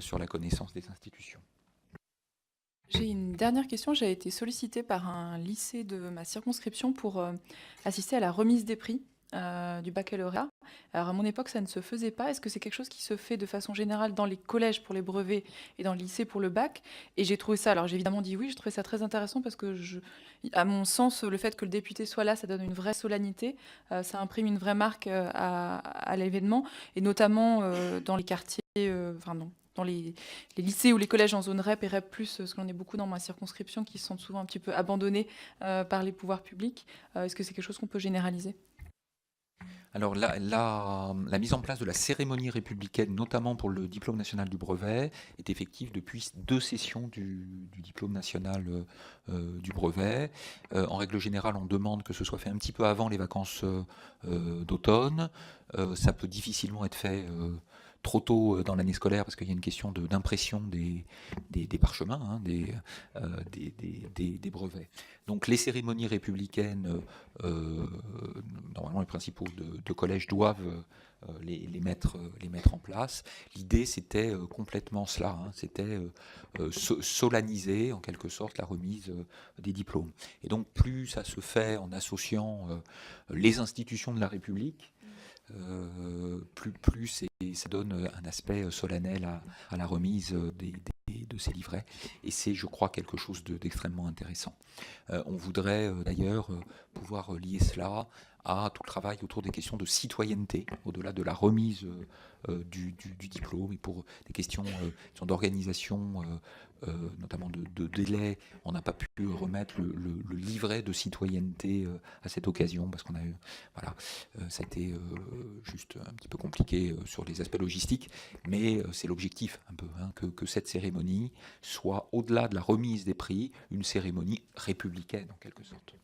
sur la connaissance des institutions. J'ai une dernière question. J'ai été sollicitée par un lycée de ma circonscription pour assister à la remise des prix du baccalauréat. Alors à mon époque, ça ne se faisait pas. Est-ce que c'est quelque chose qui se fait de façon générale dans les collèges pour les brevets et dans le lycée pour le bac? Et j'ai trouvé ça, alors j'ai évidemment dit oui, j'ai trouvé ça très intéressant parce que, à mon sens, le fait que le député soit là, ça donne une vraie solennité, ça imprime une vraie marque à l'événement, et notamment dans les quartiers, enfin non, dans les lycées ou les collèges en zone REP et REP+, parce qu'on est beaucoup dans ma circonscription, qui se sentent souvent un petit peu abandonnés par les pouvoirs publics. Est-ce que c'est quelque chose qu'on peut généraliser? Alors la mise en place de la cérémonie républicaine, notamment pour le diplôme national du brevet, est effective depuis 2 sessions du diplôme national du brevet. En règle générale, on demande que ce soit fait un petit peu avant les vacances d'automne. Ça peut difficilement être fait trop tôt dans l'année scolaire parce qu'il y a une question d'impression des parchemins, hein, des brevets. Donc les cérémonies républicaines, normalement les principaux de collège doivent les mettre en place. L'idée c'était complètement cela, hein, c'était solenniser en quelque sorte la remise des diplômes. Et donc plus ça se fait en associant les institutions de la République, plus ça donne un aspect solennel à la remise de ces livrets. Et c'est, je crois, quelque chose d'extrêmement intéressant. On voudrait d'ailleurs pouvoir lier cela à tout le travail autour des questions de citoyenneté, au-delà de la remise du diplôme, et pour des questions d'organisation, notamment de délai. On n'a pas pu remettre le livret de citoyenneté à cette occasion, parce qu'on a eu, voilà, ça a été juste un petit peu compliqué sur les aspects logistiques, mais c'est l'objectif un peu, hein, que cette cérémonie soit, au-delà de la remise des prix, une cérémonie républicaine en quelque sorte.